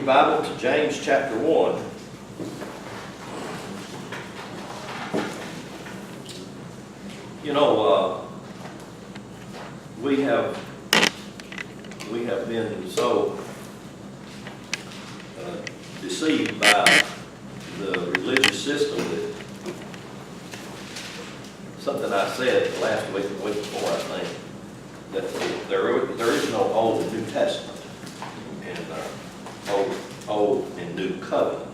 your Bible to James chapter 1. You know, we have been so deceived by the religious system that something I said last week, the week before, I think, that there is no Old and New Testament, and Old and New Covenant.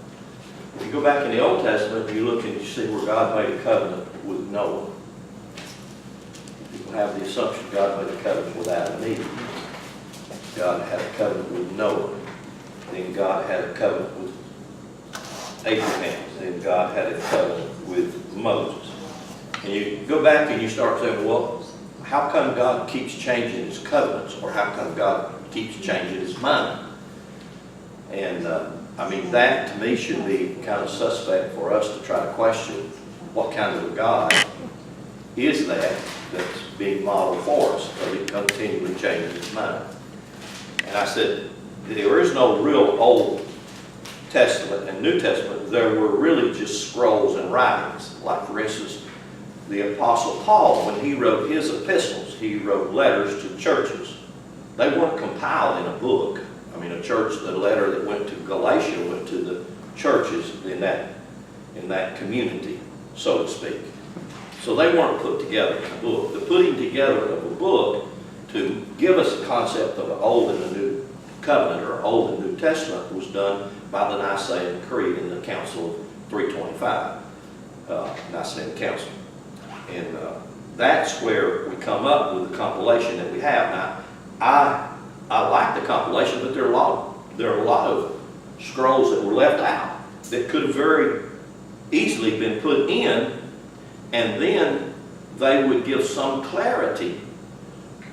If you go back in the Old Testament, you look and you see where God made a covenant with Noah. People have the assumption God made a covenant with Adam and Eve. God had a covenant with Noah. Then God had a covenant with Abraham. Then God had a covenant with Moses. And you go back and you start saying, well, how come God keeps changing his covenants? Or how come God keeps changing his mind? And I mean, that to me should be kind of suspect for us to try to question what kind of a God is that that's being modeled for us, because he continually changes his mind. And I said, there is no real Old Testament and New Testament. There were really just scrolls and writings. Like, for instance, the Apostle Paul, when he wrote his epistles, he wrote letters to churches. They weren't compiled in a book. I mean, the letter that went to Galatia went to the churches in that community, so to speak. So they weren't put together in a book. The putting together of a book to give us a concept of an Old and a New Covenant, or Old and New Testament, was done by the Nicene Creed in the Council of 325, Nicene Council. And that's where we come up with the compilation that we have. Now, I like the compilation, but there are a lot of scrolls that were left out that could have very easily been put in, and then they would give some clarity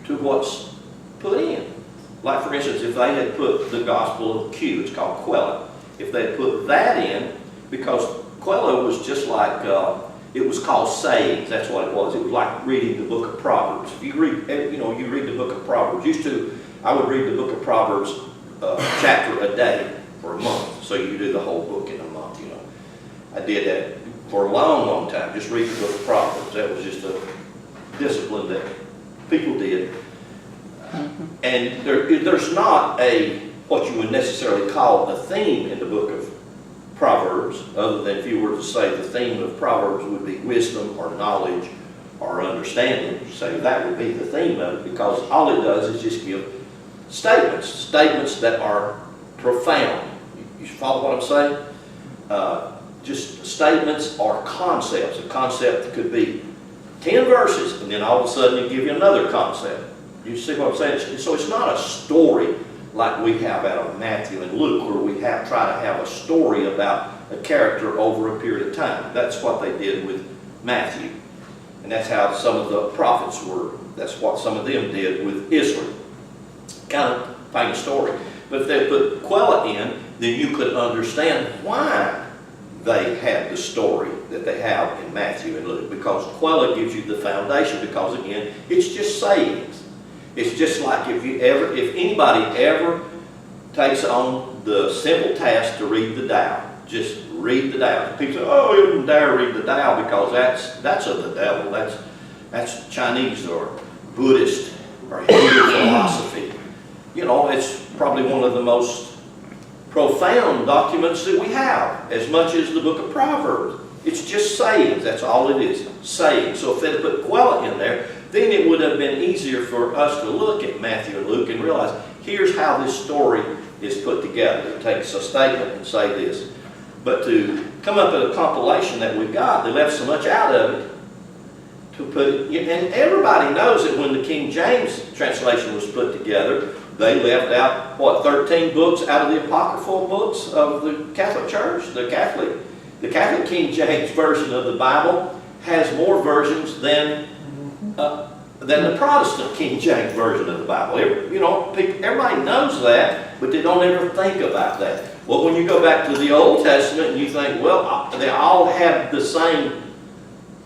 to what's put in. Like, for instance, if they had put the Gospel of Q, it's called Quella, if they had put that in, because Quella was just like, it was called sayings, that's what it was. It was like reading the book of Proverbs. If you read, you read the book of Proverbs. I would read the book of Proverbs chapter a day for a month. So you do the whole book in a month, I did that for a long, long time, just read the book of Proverbs. That was just a discipline that people did. And there's not what you would necessarily call a theme in the book of Proverbs, other than if you were to say the theme of Proverbs would be wisdom or knowledge or understanding. So that would be the theme of it, because all it does is just give statements that are profound. You follow what I'm saying? Just statements or concepts. A concept could be 10 verses, and then all of a sudden it give you another concept. You see what I'm saying? So it's not a story like we have out of Matthew and Luke, where we try to have a story about a character over a period of time. That's what they did with Matthew. And that's how some of the prophets were. That's what some of them did with Israel. Kind of famous story. But if they put Quella in, then you could understand why they had the story that they have in Matthew and Luke. Because Quella gives you the foundation, because again, it's just sayings. It's just like if anybody ever takes on the simple task to read the Tao, just read the Tao. People say, oh, you wouldn't dare read the Tao because that's of the devil. That's Chinese or Buddhist or Hindu philosophy. It's probably one of the most profound documents that we have, as much as the book of Proverbs. It's just sayings. That's all it is, sayings. So if they had put Quella in there, then it would have been easier for us to look at Matthew and Luke and realize, here's how this story is put together. It takes a statement and say this. But to come up with a compilation that we've got, they left so much out of it to put it, and everybody knows that when the King James translation was put together, they left out, 13 books out of the apocryphal books of the Catholic Church. The Catholic King James version of the Bible has more versions than the Protestant King James version of the Bible. Everybody knows that, but they don't ever think about that. Well, when you go back to the Old Testament and you think, well, they all have the same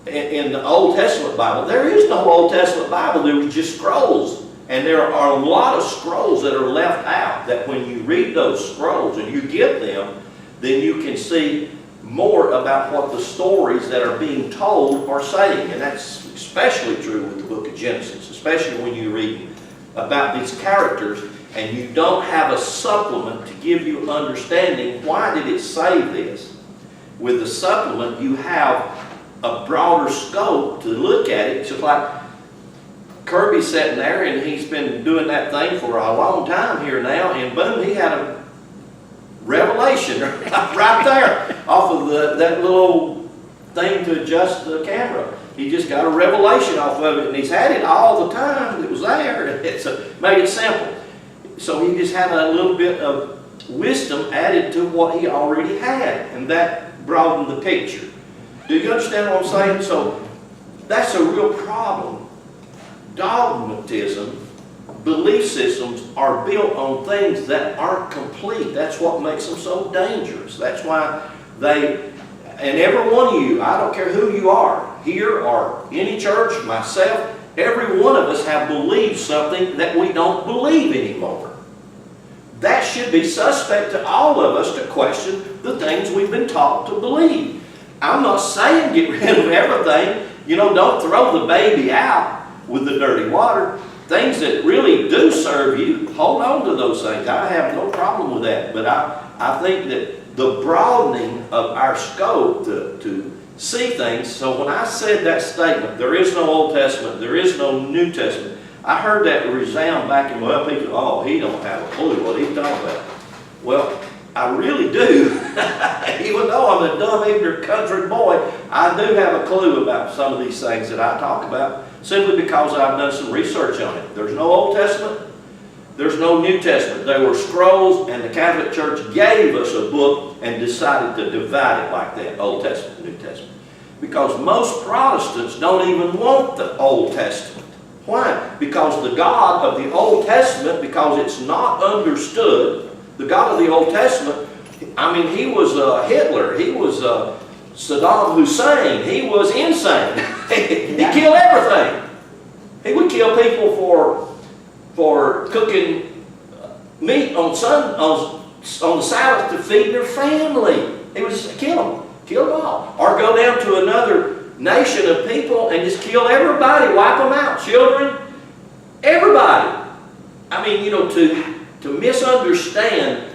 in the Old Testament Bible. There is no Old Testament Bible. There was just scrolls. And there are a lot of scrolls that are left out, that when you read those scrolls and you get them, then you can see more about what the stories that are being told are saying. And that's especially true with the book of Genesis, especially when you read about these characters and you don't have a supplement to give you understanding why did it say this. With the supplement, you have a broader scope to look at it. It's just like Kirby's sitting there and he's been doing that thing for a long time here now, and boom, he had a revelation right there off of that little thing to adjust the camera. He just got a revelation off of it, and he's had it all the time. It was there. It's made it simple. So he just had a little bit of wisdom added to what he already had, and that broadened the picture. Do you understand what I'm saying? So that's a real problem. Dogmatism, belief systems are built on things that aren't complete. That's what makes them so dangerous. That's why and every one of you, I don't care who you are, here or any church, myself, every one of us have believed something that we don't believe anymore. That should be suspect to all of us to question the things we've been taught to believe. I'm not saying get rid of everything. You know, don't throw the baby out with the dirty water. Things that really do serve you, hold on to those things. I have no problem with that. But I think that the broadening of our scope to see things. So when I said that statement, there is no Old Testament, there is no New Testament, I heard that resound back in, well, people, oh, he don't have a clue what he's talking about. Well, I really do. Even though I'm a dumb, ignorant country boy, I do have a clue about some of these things that I talk about, simply because I've done some research on it. There's no Old Testament, there's no New Testament. There were scrolls, and the Catholic Church gave us a book and decided to divide it like that, Old Testament, New Testament. Because most Protestants don't even want the Old Testament. Why? Because the God of the Old Testament, because it's not understood, the God of the Old Testament, I mean, he was Hitler, he was Saddam Hussein, he was insane. He killed everything. He would kill people for cooking meat on the Sabbath to feed their family. He would just kill them all. Or go down to another nation of people and just kill everybody, wipe them out, children, everybody. I mean, you know, to misunderstand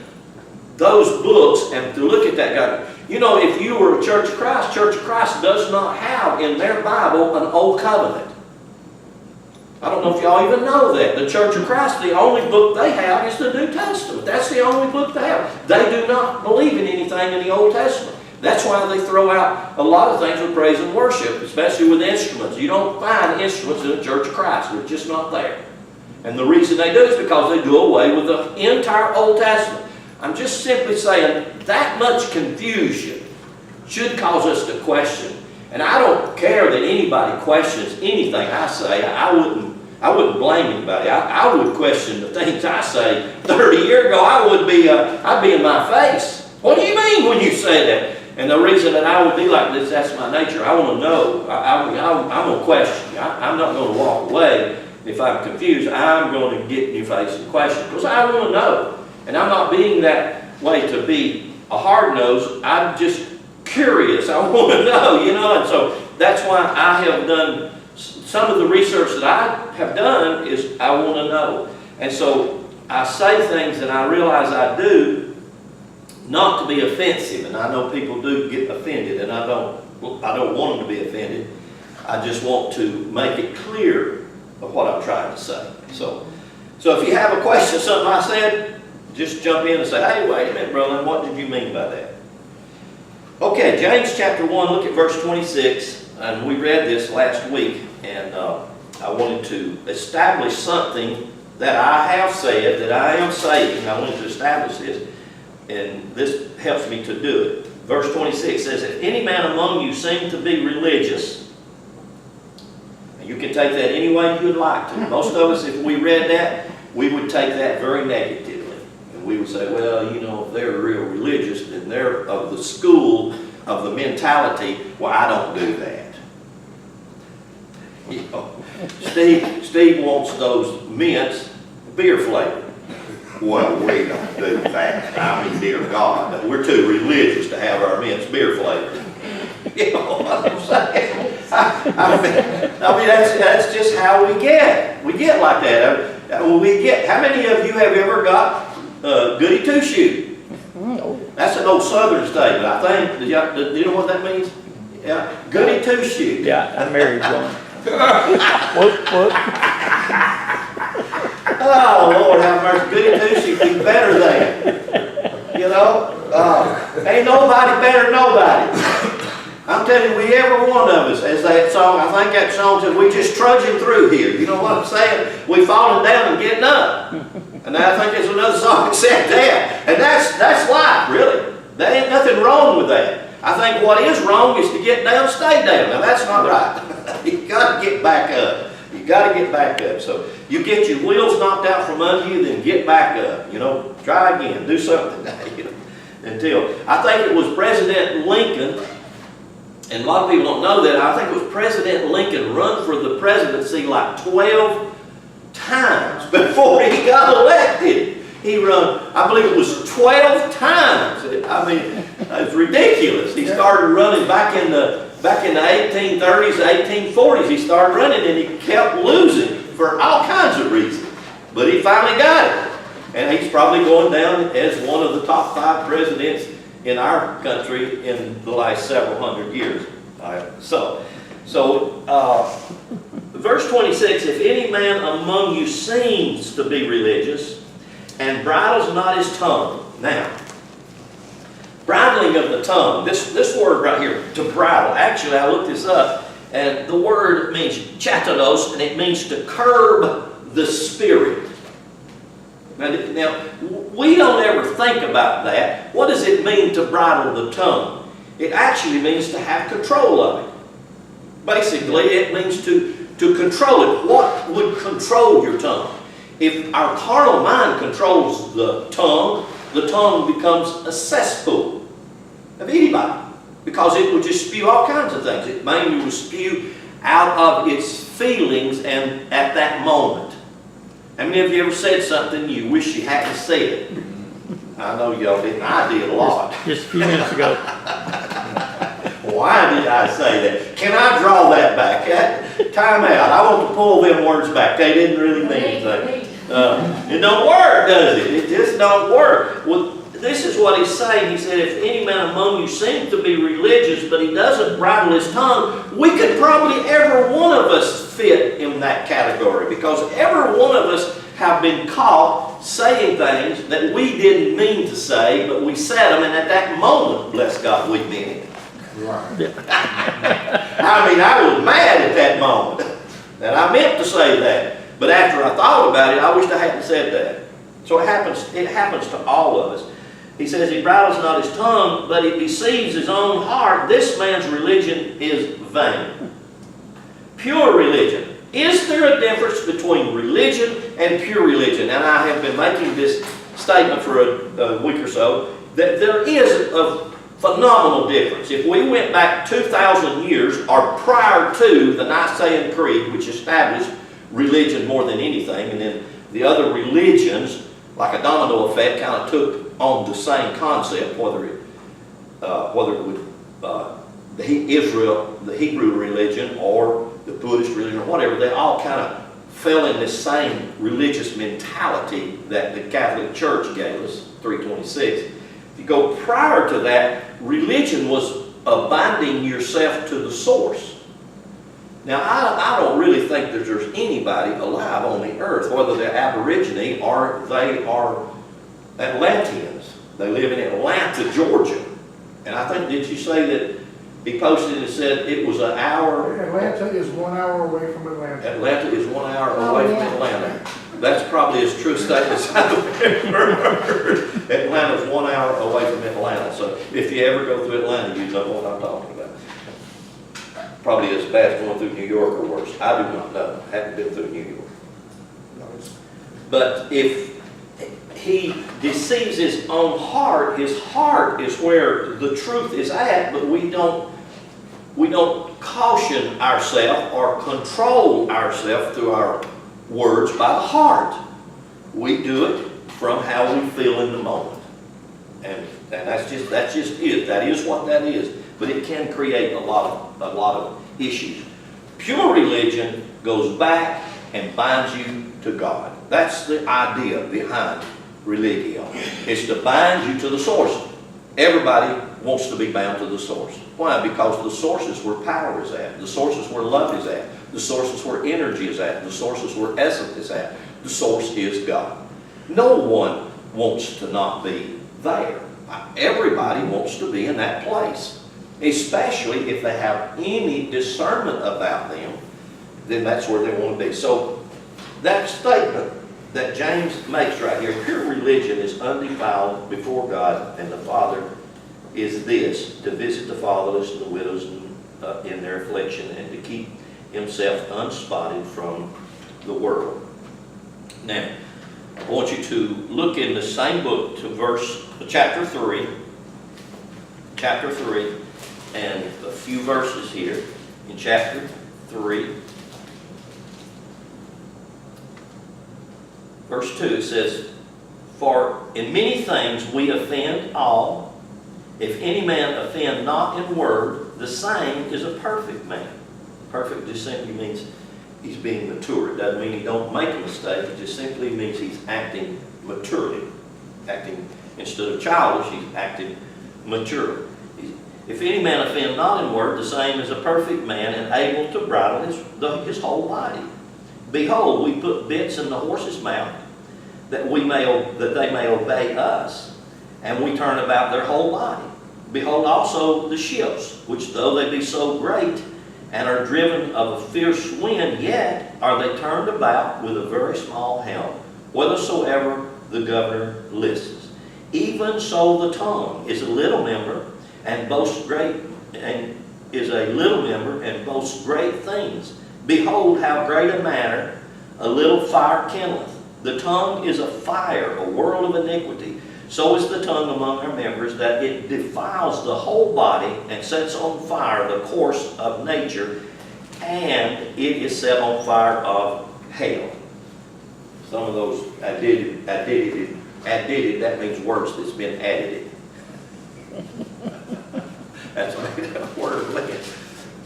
those books and to look at that God. You know, if you were a Church of Christ does not have in their Bible an Old Covenant. I don't know if y'all even know that. The Church of Christ, the only book they have is the New Testament. That's the only book they have. They do not believe in anything in the Old Testament. That's why they throw out a lot of things with praise and worship, especially with instruments. You don't find instruments in the Church of Christ. They're just not there. And the reason they do is because they do away with the entire Old Testament. I'm just simply saying that much confusion should cause us to question. And I don't care that anybody questions anything I say. I wouldn't blame anybody. I would question the things I say 30 years ago. I'd be in my face. What do you mean when you say that? And the reason that I would be like this, that's my nature. I want to know. I'm going to question. I'm not going to walk away if I'm confused. I'm going to get in your face and question because I want to know. And I'm not being that way to be a hard-nosed. I'm just curious. I want to know, you know. And so that's why I have done some of the research that I have done is I want to know. And so I say things that I realize I do not to be offensive, and I know people do get offended, and I don't want them to be offended. I just want to make it clear of what I'm trying to say. So if you have a question, something I said, just jump in and say, hey, wait a minute, brother, what did you mean by that? Okay, James chapter 1, look at verse 26, and we read this last week, and I wanted to establish something that I have said, that I am saying. I wanted to establish this. And this helps me to do it. Verse 26 says, if any man among you seem to be religious, and you can take that any way you'd like to. Most of us, if we read that, we would take that very negatively. And we would say, well, you know, if they're real religious, then they're of the school of the mentality, well, I don't do that. You know, Steve wants those mints beer flavored. Well, we don't do that. I mean, dear God, we're too religious to have our mints beer flavored. You know what I'm saying? I mean that's just how we get. We get like that. We get. How many of you have ever got goody two shoe? That's an old Southern statement, I think. Do you know what that means? Yeah, goody two shoe. Yeah, I married one. What? Oh Lord, have mercy. Goody two shoe be better than. You know, ain't nobody better than nobody. I'm telling you, every one of us, as that song, I think that song says, we just trudging through here. You know what I'm saying? We falling down and getting up. And I think there's another song that said that. And that's life, really. There ain't nothing wrong with that. I think what is wrong is to get down, stay down. Now that's not right. You got to get back up. You got to get back up. So you get your wheels knocked out from under you, then get back up. You know, try again, do something. You know, until I think it was President Lincoln. And a lot of people don't know that. I think it was President Lincoln run for the presidency like 12 times before he got elected. He run, I believe it was 12 times. I mean, it's ridiculous. He started running back in the 1830s, 1840s. He started running and he kept losing for all kinds of reasons. But he finally got it. And he's probably going down as one of the top 5 presidents in our country in the last several hundred years. So verse 26, if any man among you seems to be religious and bridles not his tongue. Now, bridling of the tongue, this word right here, to bridle, actually I looked this up, and the word means chatados, and it means to curb the spirit. Now, we don't ever think about that. What does it mean to bridle the tongue? It actually means to have control of it. Basically, it means to control it. What would control your tongue? If our carnal mind controls the tongue becomes a cesspool of anybody, because it will just spew all kinds of things. It mainly will spew out of its feelings and at that moment. How many of you ever said something you wish you hadn't said? I know y'all didn't. I did a lot. Just a few minutes ago. Why did I say that? Can I draw that back? Time out. I want to pull them words back. They didn't really mean anything. It don't work, does it? It just don't work. Well, this is what he's saying. He said, if any man among you seems to be religious, but he doesn't bridle his tongue, we could probably, every one of us, fit in that category, because every one of us have been caught saying things that we didn't mean to say, but we said them, and at that moment, bless God, we meant it. Right. I mean, I was mad at that moment, and I meant to say that, but after I thought about it, I wished I hadn't said that. So it happens to all of us. He says he bridles not his tongue, but he deceives his own heart. This man's religion is vain. Pure religion. Is there a difference between religion and pure religion? And I have been making this statement for a week or so, that there is a phenomenal difference. If we went back 2,000 years, or prior to the Nicene Creed, which established religion more than anything, and then the other religions, like a domino effect, kind of took on the same concept, whether it would the Hebrew religion or the Buddhist religion or whatever, they all kind of fell in this same religious mentality that the Catholic Church gave us, 326. If you go prior to that, religion was binding yourself to the source. Now, I don't really think that there's anybody alive on the earth, whether they're Aborigine or they are Atlanteans. They live in Atlanta, Georgia. And I think, did you say that he posted and said it was an hour? Atlanta is 1 hour away from Atlanta. Atlanta is 1 hour away from Atlanta. That's probably as true a statement as I've ever heard. Atlanta's 1 hour away from Atlanta. So if you ever go through Atlanta, you know what I'm talking about. Probably as bad as going through New York or worse. I do not know. I haven't been through New York. But if he deceives his own heart is where the truth is at, but we don't We don't caution ourselves or control ourselves through our words by the heart. We do it from how we feel in the moment. And that's just it. That is what that is. But it can create a lot of issues. Pure religion goes back and binds you to God. That's the idea behind religio. It's to bind you to the source. Everybody wants to be bound to the source. Why? Because the source is where power is at. The source is where love is at. The source is where energy is at. The source is where essence is at. The source is God. No one wants to not be there. Everybody wants to be in that place. Especially if they have any discernment about them, then that's where they want to be. So that statement that James makes right here, pure religion is undefiled before God and the Father, is this: to visit the fatherless and the widows in their affliction, and to keep himself unspotted from the world. Now, I want you to look in the same book to chapter 3, and a few verses here in chapter 3. Verse 2, it says, "For in many things we offend all. If any man offend not in word, the same is a perfect man." Perfect just simply means he's being mature. It doesn't mean he don't make a mistake. It just simply means he's acting maturely. Acting, instead of childish, he's acting mature. "If any man offend not in word, the same is a perfect man, and able to bridle his whole body. Behold, we put bits in the horse's mouth, that they may obey us, and we turn about their whole body. Behold also the ships, which though they be so great, and are driven of a fierce wind, yet are they turned about with a very small helm, whithersoever the governor listeth. Even so the tongue is a little member, and boasts great things. Behold, how great a matter a little fire kindleth. The tongue is a fire, a world of iniquity. So is the tongue among our members, that it defiles the whole body, and sets on fire the course of nature, and it is set on fire of hell." Some of those added, that means words that's been added. That's a word.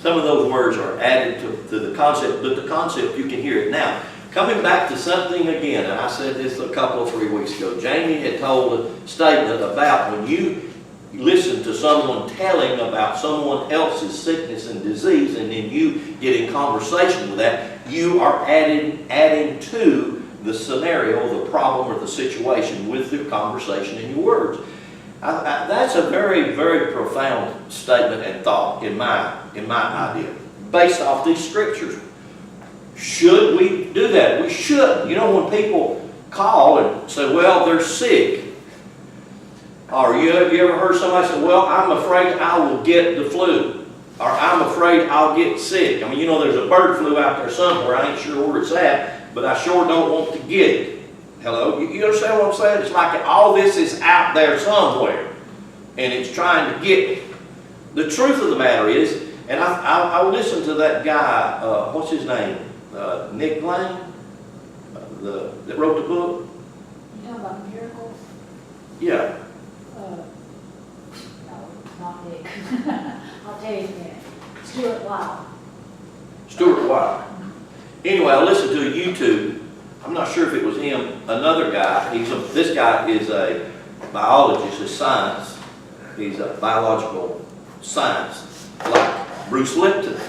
Some of those words are added to the concept, but the concept, you can hear it now. Coming back to something again, and I said this a couple of 3 weeks ago. Jamie had told a statement about when you listen to someone telling about someone else's sickness and disease, and then you get in conversation with that, you are adding to the scenario, the problem, or the situation with your conversation and your words. That's a very, very profound statement and thought in my idea, based off these scriptures. Should we do that? We should. You know, when people call and say, well, they're sick, or you ever heard somebody say, well, I'm afraid I will get the flu, or I'm afraid I'll get sick. I mean, you know, there's a bird flu out there somewhere. I ain't sure where it's at, but I sure don't want to get it. Hello? You understand what I'm saying? It's like all this is out there somewhere, and it's trying to get me. The truth of the matter is, and I listened to that guy, what's his name? Nick Lane, that wrote the book. You talking about miracles? Yeah. No, not Nick. I'll tell you in a minute. Stuart Wild. Stuart Wild. Anyway, I listened to a YouTube. I'm not sure if it was him. Another guy. This guy is a biologist, a science. He's a biological science, like Bruce Lipton.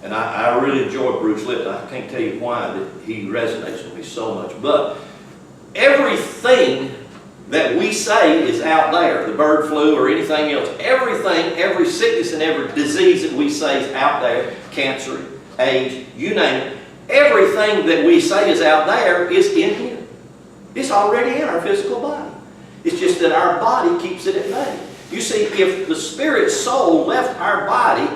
And I really enjoy Bruce Lipton. I can't tell you why that he resonates with me so much. But everything that we say is out there, the bird flu or anything else, everything, every sickness and every disease that we say is out there, cancer, AIDS, you name it, everything that we say is out there is in here. It's already in our physical body. It's just that our body keeps it at bay. You see, if the spirit soul left our body,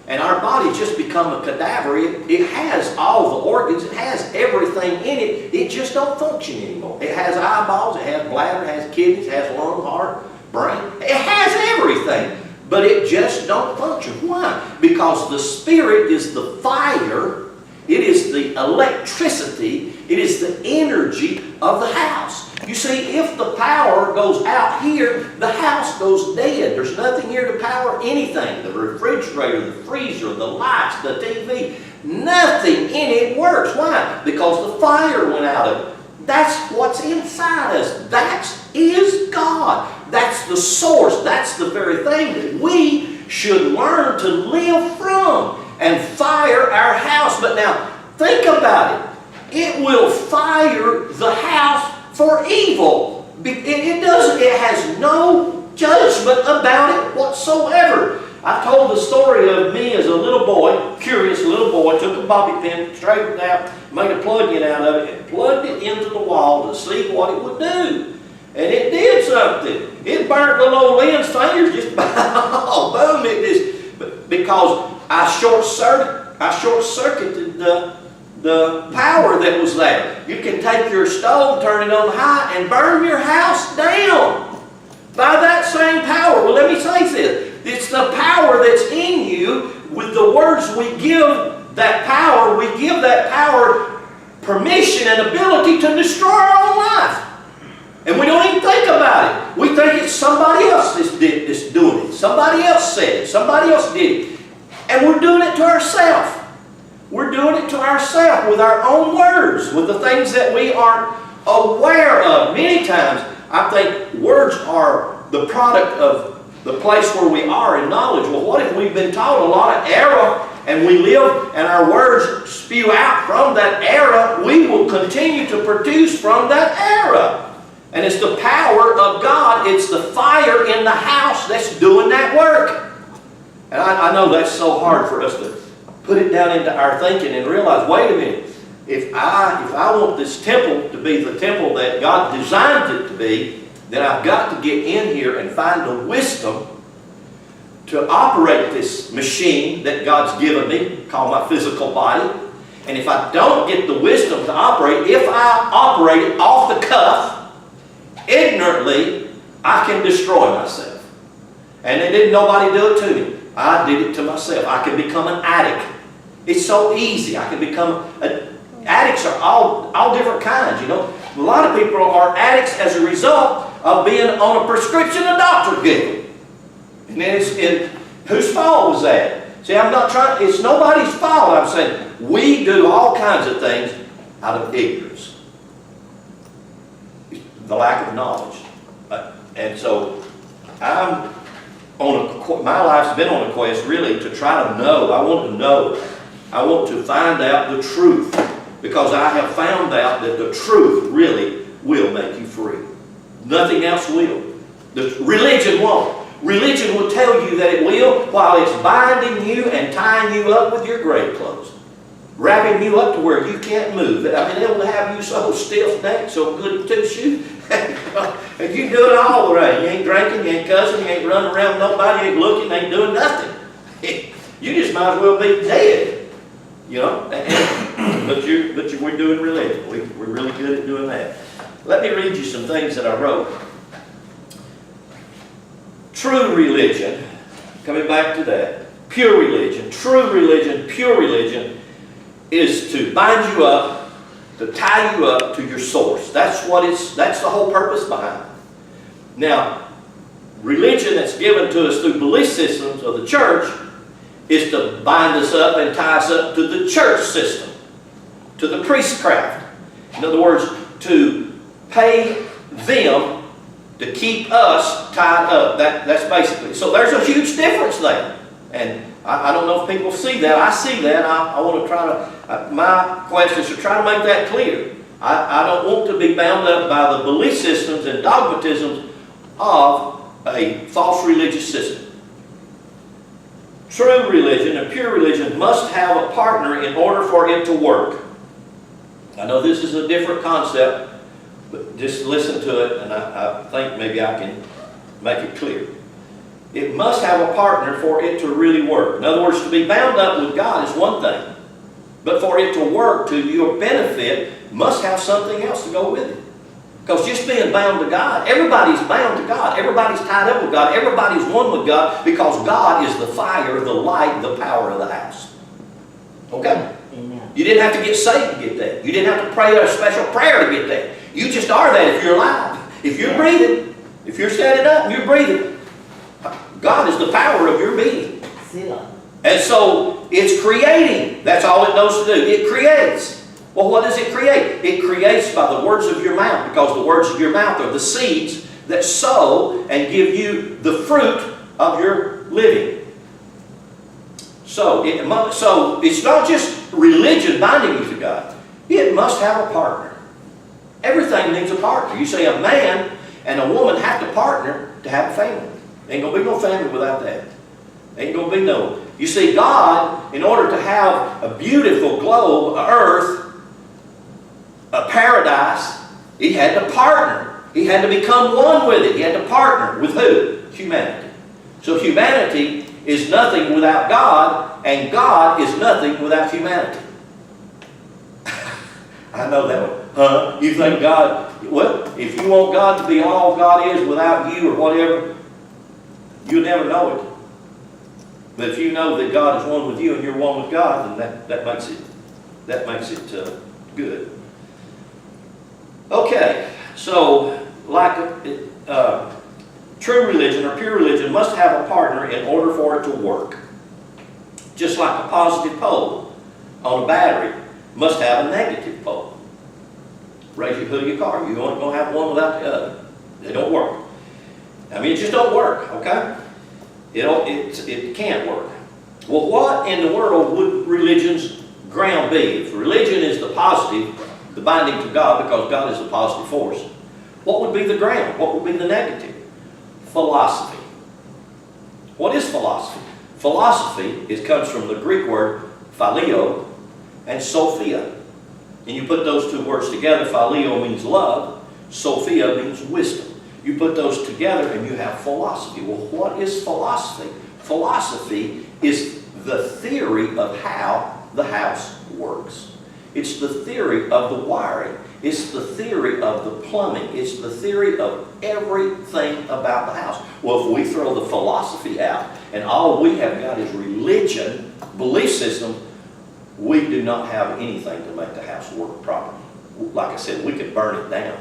and our body just become a cadaver, it has all the organs, it has everything in it, it just don't function anymore. It has eyeballs, it has bladder, it has kidneys, it has lung, heart, brain. It has everything. but it just don't function. Why? Because the Spirit is the fire, it is the electricity, it is the energy of the house. You see, if the power goes out here, the house goes dead. There's nothing here to power anything. The refrigerator, the freezer, the lights, the TV, nothing in it works. Why? Because the fire went out of it. That's what's inside us. That is God. That's the source. That's the very thing that we should learn to live from and fire our house. But now, think about it. It will fire the house for evil. It has no judgment about it whatsoever. I told the story of me as a little boy, curious little boy, took a bobby pin, straightened it out, made a plug-in out of it, and plugged it into the wall to see what it would do. And it did something. It burnt little old Lynn's fingers just boom, it just, because I short-circuited the power that was there. You can take your stove, turn it on high, and burn your house down by that same power. Well, let me say this. It's the power that's in you. With the words we give that power, we give that power permission and ability to destroy our own life. And we don't even think about it. We think it's somebody else that's doing it. Somebody else said it. Somebody else did it. And we're doing it to ourselves. We're doing it to ourselves with our own words, with the things that we aren't aware of. Many times, I think words are the product of the place where we are in knowledge. Well, what if we've been taught a lot of error and we live and our words spew out from that error? We will continue to produce from that error. And it's the power of God, it's the fire in the house that's doing that work. And I know that's so hard for us to put it down into our thinking and realize, wait a minute, if I want this temple to be the temple that God designed it to be, then I've got to get in here and find the wisdom to operate this machine that God's given me, called my physical body. And if I don't get the wisdom to operate, if I operate it off the cuff, ignorantly, I can destroy myself. And then didn't nobody do it to me. I did it to myself. I can become an addict. It's so easy. I can become addicts are all different kinds, you know. A lot of people are addicts as a result of being on a prescription a doctor gave them. And then whose fault was that? See, I'm not trying, it's nobody's fault. I'm saying we do all kinds of things out of ignorance. The lack of knowledge. And so I'm my life's been on a quest really to try to know. I want to know. I want to find out the truth, because I have found out that the truth really will make you free. Nothing else will. Religion won't. Religion will tell you that it will while it's binding you and tying you up with your grave clothes. Wrapping you up to where you can't move. I mean, it will have you so stiff-necked, so good two shoes. And you do it all the right. You ain't drinking, you ain't cussing, you ain't running around nobody, you ain't looking, you ain't doing nothing. You just might as well be dead. You know? But we're doing religion. We're really good at doing that. Let me read you some things that I wrote. True religion, coming back to that, pure religion, true religion, pure religion, is to bind you up, to tie you up to your source. That's the whole purpose behind it. Now, religion that's given to us through belief systems of the church is to bind us up and tie us up to the church system, to the priestcraft. In other words, to pay them to keep us tied up. That's basically. So there's a huge difference there. And I don't know if people see that. I see that. I want to try to, my quest is to try to make that clear. I don't want to be bound up by the belief systems and dogmatisms of a false religious system. True religion and pure religion must have a partner in order for it to work. I know this is a different concept, but just listen to it and I think maybe I can make it clear. It must have a partner for it to really work. In other words, to be bound up with God is one thing, but for it to work to your benefit, must have something else to go with it. Because just being bound to God, everybody's bound to God. Everybody's tied up with God. Everybody's one with God because God is the fire, the light, the power of the house. Okay? Amen. You didn't have to get saved to get that. You didn't have to pray a special prayer to get that. You just are that if you're alive. If you're breathing, if you're standing up and you're breathing, God is the power of your being. Selah. And so it's creating. That's all it knows to do. It creates. Well, what does it create? It creates by the words of your mouth, because the words of your mouth are the seeds that sow and give you the fruit of your living. So it's not just religion binding you to God. It must have a partner. Everything needs a partner. You say a man and a woman have to partner to have a family. Ain't going to be no family without that. Ain't going to be no. You see, God, in order to have a beautiful globe, a earth, a paradise, He had to partner. He had to become one with it. He had to partner with who? Humanity. So humanity is nothing without God, and God is nothing without humanity. I know that one. Huh? You think God, well, if you want God to be all God is without you or whatever, you'll never know it. But if you know that God is one with you and you're one with God, then that makes it good. Okay, so like true religion or pure religion must have a partner in order for it to work. Just like a positive pole on a battery must have a negative pole. Raise your hood of your car. You aren't going to have one without the other. They don't work. I mean, it just don't work, okay? It can't work. Well, what in the world would religion's ground be? If religion is the positive, the binding to God, because God is the positive force, what would be the ground? What would be the negative? Philosophy. What is philosophy? Philosophy comes from the Greek word phileo and Sophia. And you put those two words together, phileo means love, Sophia means wisdom. You put those together and you have philosophy. Well, what is philosophy? Philosophy is the theory of how the house works. It's the theory of the wiring. It's the theory of the plumbing. It's the theory of everything about the house. Well, if we throw the philosophy out and all we have got is religion, belief system, we do not have anything to make the house work properly. Like I said, we could burn it down.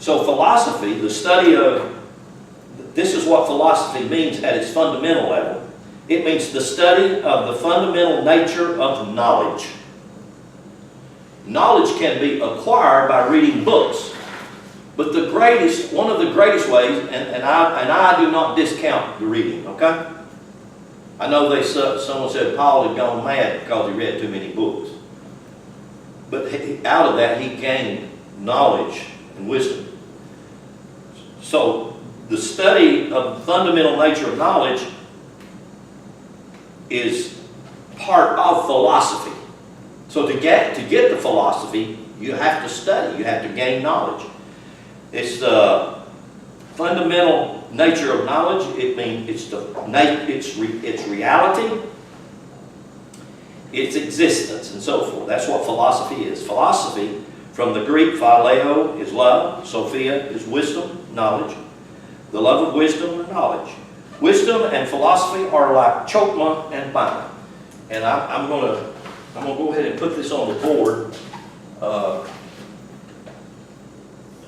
So philosophy, the study of, this is what philosophy means at its fundamental level. It means the study of the fundamental nature of knowledge. Knowledge can be acquired by reading books. But one of the greatest ways, and I do not discount the reading, okay? I know someone said Paul had gone mad because he read too many books. But out of that he gained knowledge and wisdom. So the study of the fundamental nature of knowledge is part of philosophy. So to get the philosophy, you have to study, you have to gain knowledge. It's the fundamental nature of knowledge. It means it's reality, its existence, and so forth. That's what philosophy is. Philosophy, from the Greek phileo is love, Sophia is wisdom, knowledge. The love of wisdom or knowledge. Wisdom and philosophy are like chokma and bina. And I'm going to go ahead and put this on the board.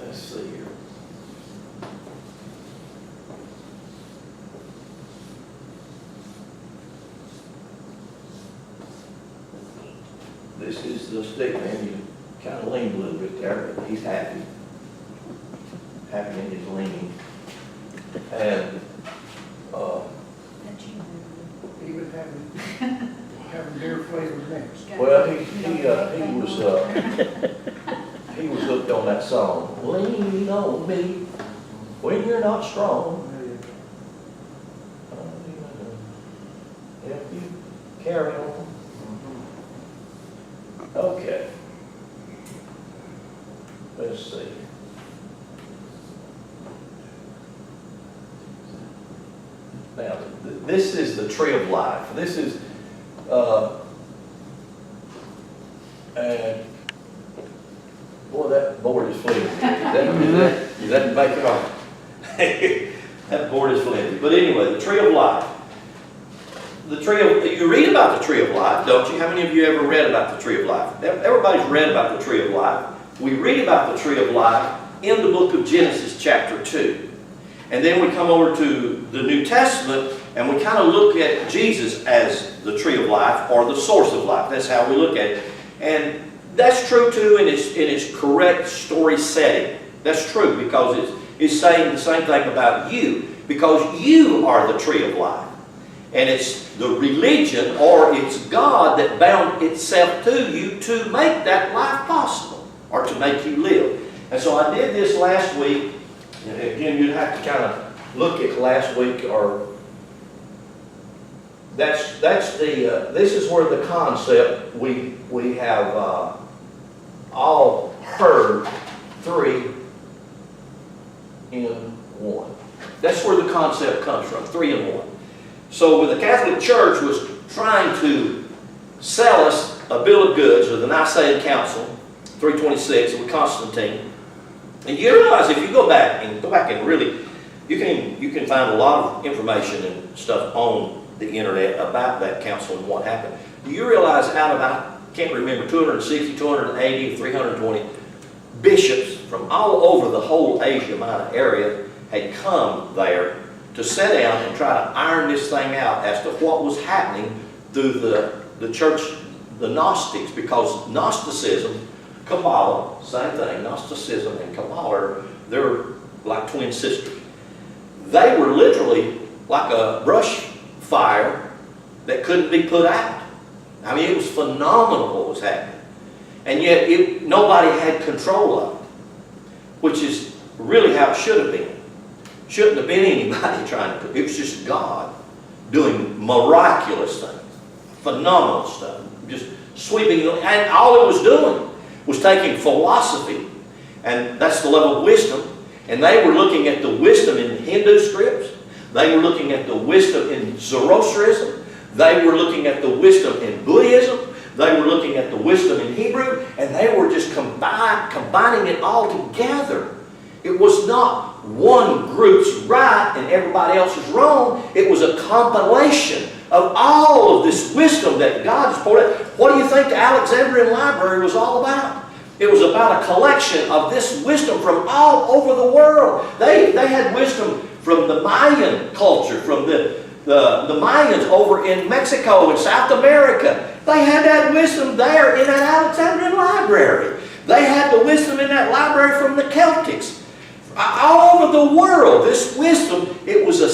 Let's see here. This is the stick man. You kind of leaned a little bit there, but he's happy. Happy in his leaning. And He was having beer flavored next. well, he was hooked on that song. Lean on me when you're not strong. If you carry on. Okay. Let's see. Now, this is the tree of life. This is, and boy, that board is fleeting. Does that make it hard? That board is flimsy. But anyway, the tree of life. You read about the tree of life, don't you? How many of you ever read about the tree of life? Everybody's read about the tree of life. We read about the tree of life in the book of Genesis chapter 2. And then we come over to the New Testament and we kind of look at Jesus as the tree of life or the source of life. That's how we look at it. And that's true too in its correct story setting. That's true because it's saying the same thing about you. Because you are the tree of life. And it's the religion or it's God that bound itself to you to make that life possible or to make you live. And so I did this last week. And again, you'd have to kind of look at last week or this is where the concept we have all heard 3 in 1. That's where the concept comes from, 3 in 1. So when the Catholic Church was trying to sell us a bill of goods with the Nicene Council, 326 with Constantine, and you realize if you go back and really, you can find a lot of information and stuff on the internet about that council and what happened. Do you realize out of, I can't remember, 260, 280, 320 bishops from all over the whole Asia Minor area had come there to sit down and try to iron this thing out as to what was happening through the church, the Gnostics, because Gnosticism, Kabbalah, same thing, Gnosticism and Kabbalah, they're like twin sisters. They were literally like a brush fire that couldn't be put out. I mean, it was phenomenal what was happening. And yet nobody had control of it, which is really how it should have been. Shouldn't have been anybody trying to. It was just God doing miraculous things, phenomenal stuff, just sweeping. And all it was doing was taking philosophy, and that's the level of wisdom. And they were looking at the wisdom in Hindu scripts. They were looking at the wisdom in Zoroastrianism. They were looking at the wisdom in Buddhism. They were looking at the wisdom in Hebrew, and they were just combining it all together. It was not one group's right and everybody else is wrong. It was a compilation of all of this wisdom that God has poured out. What do you think the Alexandrian Library was all about? It was about a collection of this wisdom from all over the world. They had wisdom from the Mayan culture, from the Mayans over in Mexico and South America. They had that wisdom there in that Alexandrian Library. They had the wisdom in that library from the Celtics. All over the world, this wisdom, it was a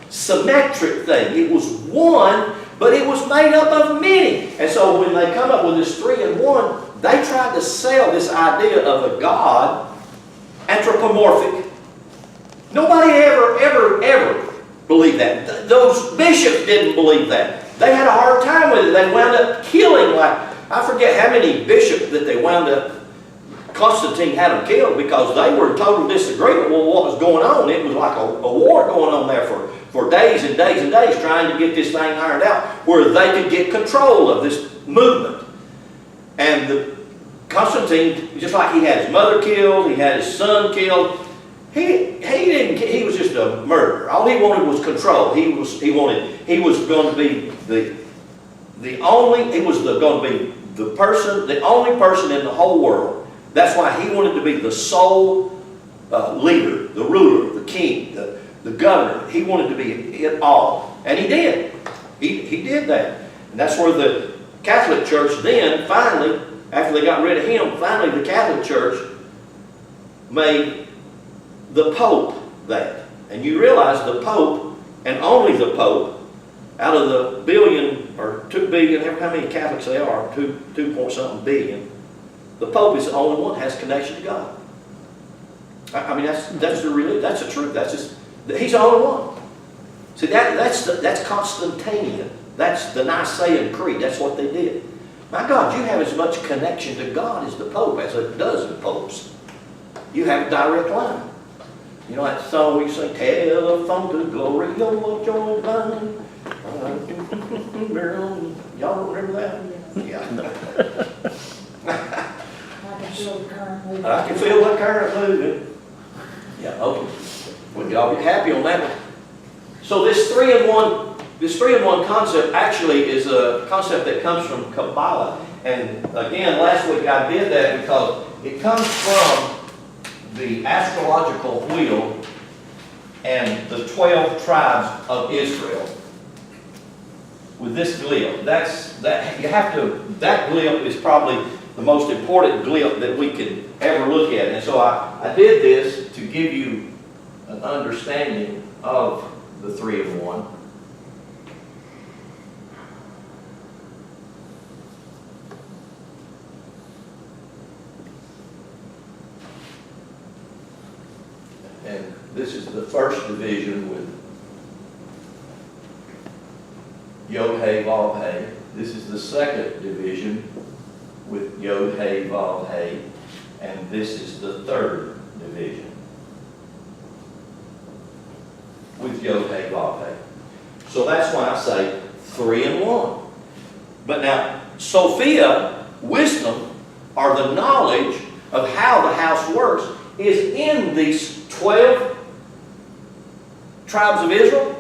symmetric thing. It was one, but it was made up of many. And so when they come up with this 3 in 1, they tried to sell this idea of a God anthropomorphic. Nobody ever believed that. Those bishops didn't believe that. They had a hard time with it. They wound up killing, I forget how many bishops that they wound up, Constantine had them killed because they were in total disagreement with what was going on. It was like a war going on there for days and days and days trying to get this thing ironed out where they could get control of this movement. And Constantine, just like he had his mother killed, he had his son killed, he was just a murderer. All he wanted was control. He was going to be the only person in the whole world. That's why he wanted to be the sole leader, the ruler, the king, the governor. He wanted to be it all. And he did. He did that. And that's where the Catholic Church then, finally, after they got rid of him, finally the Catholic Church made the Pope that. And you realize the Pope, and only the Pope, out of the billion or 2 billion, how many Catholics they are, 2 point something billion, the Pope is the only one that has connection to God. I mean, that's the religion. That's the truth. He's the only one. See, that's Constantinian. That's the Nicene Creed. That's what they did. My God, you have as much connection to God as the Pope as a dozen popes. You have a direct line. You know that song we sing, telephone to glory, your joy divine. Y'all remember that? Yeah. feel the current moving. I can feel the current moving. Yeah, okay. Well, y'all be happy on that one. So this 3-in-1 concept actually is a concept that comes from Kabbalah. And again, last week I did that because it comes from the astrological wheel and the 12 tribes of Israel. With this glyph, that glyph is probably the most important glyph that we could ever look at. And so I did this to give you an understanding of the 3-in-1. And this is the first division with Yod Hey Vav Hey. This is the second division with Yod Hey Vav Hey. And this is the third division with Yod Hey Vav Hey. So that's why I say 3-in-1. But now, Sophia, wisdom, or the knowledge of how the house works, is in these 12 tribes of Israel,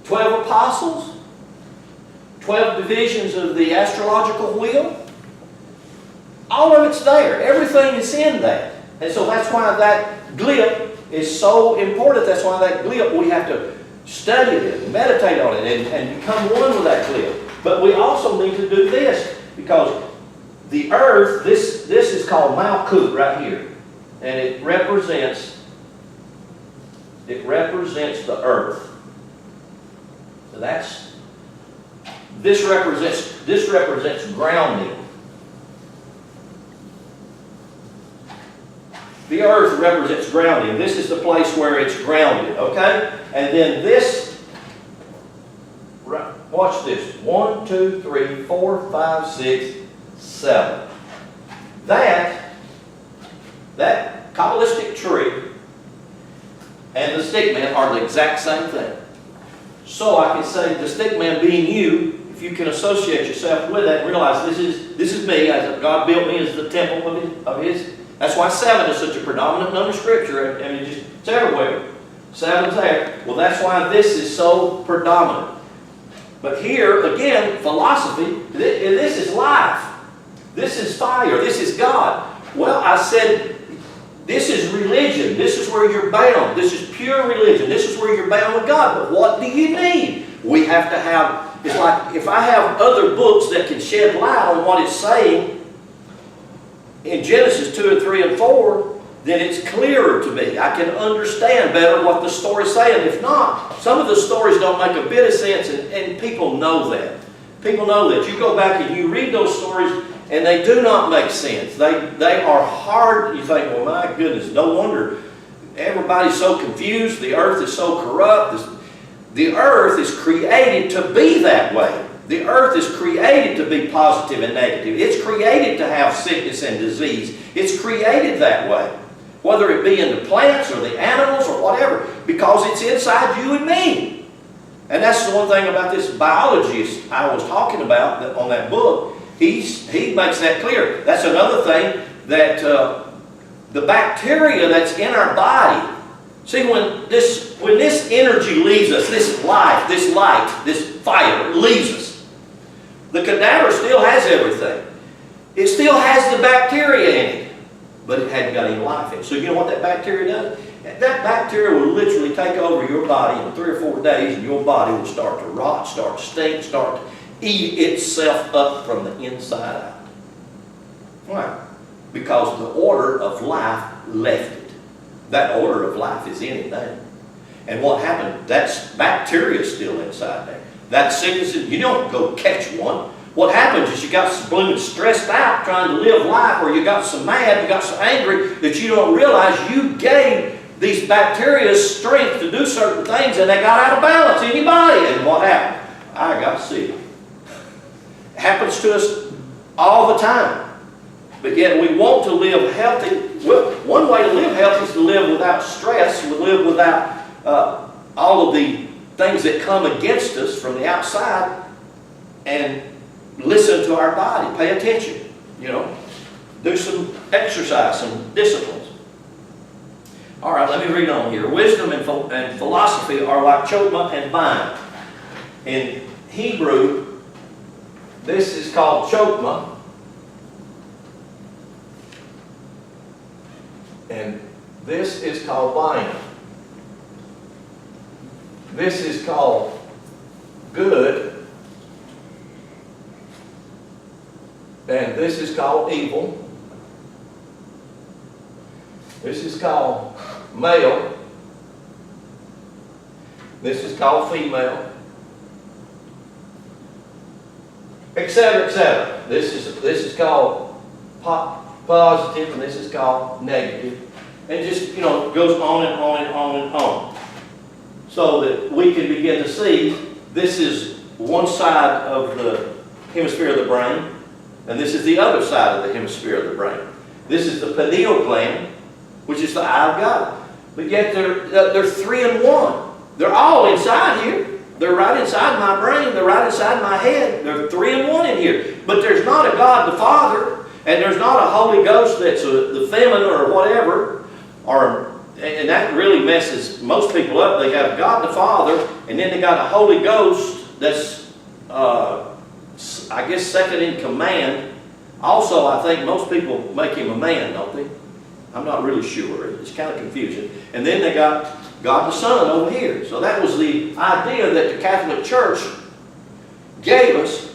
12 apostles, 12 divisions of the astrological wheel. All of it's there. Everything is in that. And so that's why that glyph is so important. That's why that glyph, we have to study it and meditate on it and become one with that glyph. But we also need to do this, because the earth, this is called Malkut right here. And it represents the earth. So this represents grounding. The earth represents grounding. This is the place where it's grounded, okay? And then this, watch this. 1, 2, 3, 4, 5, 6, 7. That Kabbalistic tree and the stick man are the exact same thing. So I can say the stick man being you, if you can associate yourself with that and realize this is me, as God built me as the temple of His. That's why 7 is such a predominant number of Scripture. I mean, it's everywhere. 7's there. Well, that's why this is so predominant. But here, again, philosophy, this is life. This is fire. This is God. Well, I said, this is religion. This is where you're bound. This is pure religion. This is where you're bound with God. But what do you need? We have to have, it's like if I have other books that can shed light on what it's saying in Genesis 2 and 3 and 4, then it's clearer to me. I can understand better what the story's saying. If not, some of the stories don't make a bit of sense, and people know that. People know that. You go back and you read those stories, and they do not make sense. They are hard. You think, well, my goodness, no wonder everybody's so confused. The earth is so corrupt. The earth is created to be that way. The earth is created to be positive and negative. It's created to have sickness and disease. It's created that way. Whether it be in the plants or the animals or whatever, because it's inside you and me. And that's the one thing about this biologist I was talking about on that book. He makes that clear. That's another thing, that the bacteria that's in our body. See, when this energy leaves us, this life, this light, this fire leaves us, the cadaver still has everything. It still has the bacteria in it, but it hadn't got any life in it. So you know what that bacteria does? That bacteria will literally take over your body in 3 or 4 days, and your body will start to rot, start to stink, start to eat itself up from the inside out. Why? Because the order of life left it. That order of life is in it now. And what happened? That's bacteria still inside there. That sickness, you don't go catch one. What happens is you got some blooming stressed out trying to live life, or you got so mad, you got so angry that you don't realize you gave these bacteria strength to do certain things, and they got out of balance in your body. And what happened? I got sick. It happens to us all the time. But yet we want to live healthy. Well, one way to live healthy is to live without stress, to live without all of the things that come against us from the outside, and listen to our body. Pay attention. You know, do some exercise, some disciplines. All right, let me read on here. Wisdom and philosophy are like chokmah and bine. In Hebrew, this is called chokmah. And this is called bine. This is called good. And this is called evil. This is called male. This is called female. Etc., etc. This is called positive, and this is called negative. And just, you know, it goes on and on and on and on. So that we can begin to see this is one side of the hemisphere of the brain, and this is the other side of the hemisphere of the brain. This is the pineal gland, which is the eye of God. But yet they're three in one. They're all inside here. They're right inside my brain. They're right inside my head. They're three in one in here. But there's not a God the Father, and there's not a Holy Ghost that's the feminine or whatever, and that really messes most people up. They got God the Father, and then they got a Holy Ghost that's, I guess, second in command. Also, I think most people make him a man, don't they? I'm not really sure. It's kind of confusing. And then they got God the Son over here. So that was the idea that the Catholic Church gave us,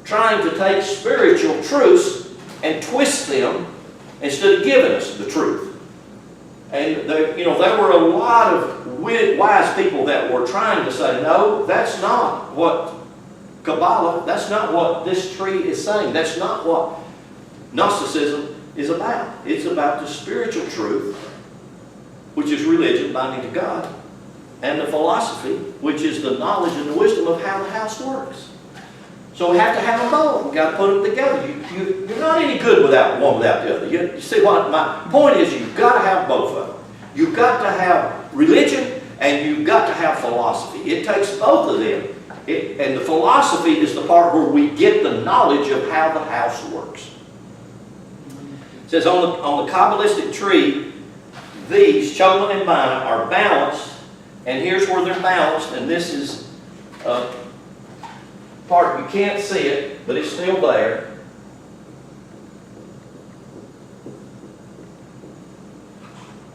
trying to take spiritual truths and twist them instead of giving us the truth. And there were a lot of wise people that were trying to say, no, that's not what Kabbalah, that's not what this tree is saying. That's not what Gnosticism is about. It's about the spiritual truth, which is religion binding to God, and the philosophy, which is the knowledge and the wisdom of how the house works. So we have to have them both. We've got to put them together. You're not any good without one without the other. You see what my point is? You've got to have both of them. You've got to have religion and you've got to have philosophy. It takes both of them. And the philosophy is the part where we get the knowledge of how the house works. It says on the Kabbalistic tree, these, chokmah and bina, are balanced. And here's where they're balanced. And this is part, you can't see it, but it's still there.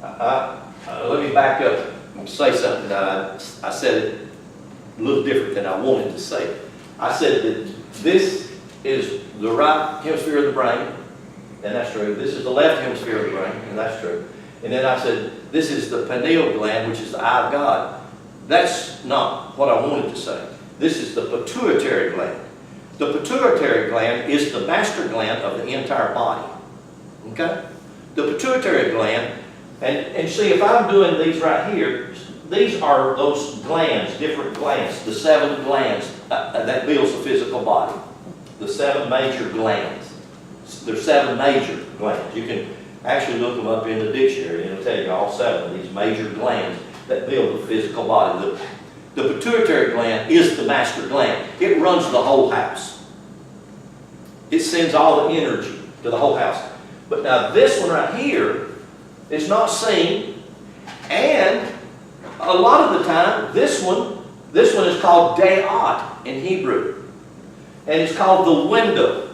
Let me back up and say something. I said it a little different than I wanted to say it. I said that this is the right hemisphere of the brain, and that's true. This is the left hemisphere of the brain, and that's true. And then I said, this is the pineal gland, which is the eye of God. That's not what I wanted to say. This is the pituitary gland. The pituitary gland is the master gland of the entire body. Okay? The pituitary gland, and see, if I'm doing these right here, these are those glands, different glands, the 7 glands that builds the physical body. The 7 major glands. There's 7 major glands. You can actually look them up in the dictionary and it'll tell you all 7 of these major glands that build the physical body. The pituitary gland is the master gland. It runs the whole house. It sends all the energy to the whole house. But now this one right here is not seen, and a lot of the time this one is called da'at in Hebrew. And it's called the window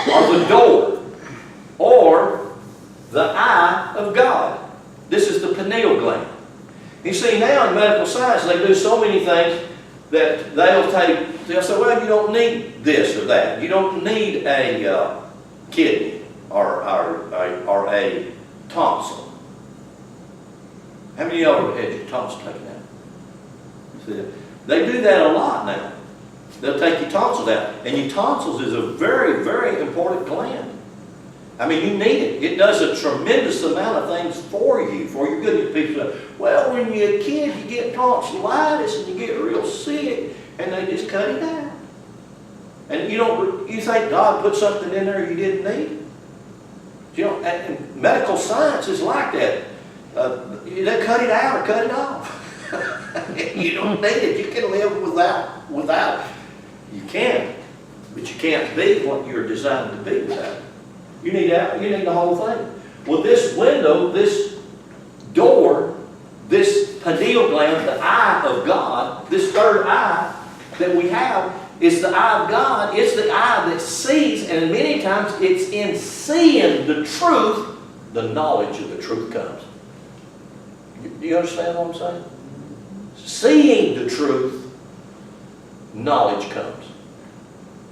or the door or the eye of God. This is the pineal gland. You see, now in medical science, they do so many things that they'll say, well, you don't need this or that. You don't need a kidney or a tonsil. How many of y'all have had your tonsils taken out? See, they do that a lot now. They'll take your tonsils out. And your tonsils is a very, very important gland. I mean, you need it. It does a tremendous amount of things for you, for your good. People say, well, when you're a kid, you get tonsillitis and you get real sick, and they just cut it out. And you think God put something in there you didn't need? You know, and medical science is like that. They cut it out or cut it off. You don't need it. You can live without it. You can, but you can't be what you're designed to be without it. You need the whole thing. Well, this window, this door, this pineal gland, the eye of God, this third eye that we have is the eye of God. It's the eye that sees, and many times it's in seeing the truth, the knowledge of the truth comes. Do you understand what I'm saying? Seeing the truth, knowledge comes.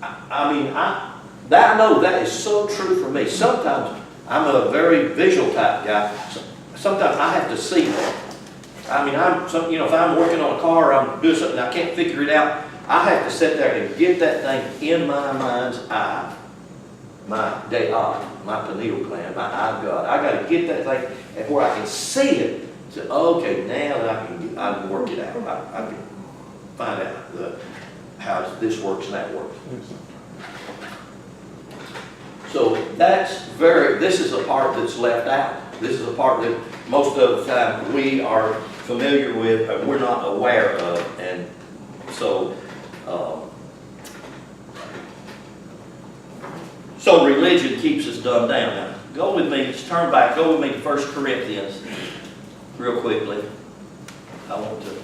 I know that is so true for me. Sometimes I'm a very visual type guy. Sometimes I have to see that. I mean, if I'm working on a car or I'm doing something and I can't figure it out, I have to sit there and get that thing in my mind's eye, my pineal gland, my eye of God. I got to get that thing and where I can see it. So, okay, now that I can work it out. I can find out how this works and that works. So this is a part that's left out. This is a part that most of the time we are familiar with, but we're not aware of. And so, religion keeps us dumbed down. Now, go with me, let's turn back, go with me to 1 Corinthians real quickly. I want to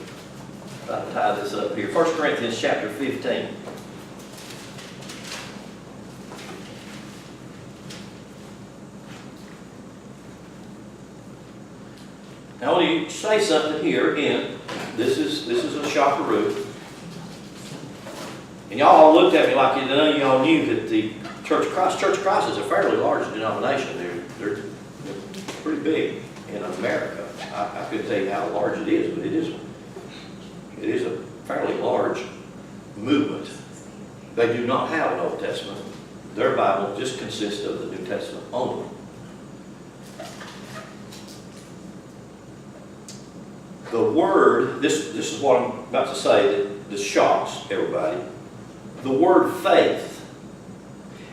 try to tie this up here. 1 Corinthians chapter 15. Now, I want to say something here again. This is a shockaroo. And y'all all looked at me like none of y'all knew that the Church of Christ is a fairly large denomination. They're pretty big in America. I couldn't tell you how large it is, but it is a fairly large movement. They do not have an Old Testament. Their Bible just consists of the New Testament only. The word, this is what I'm about to say that shocks everybody. The word faith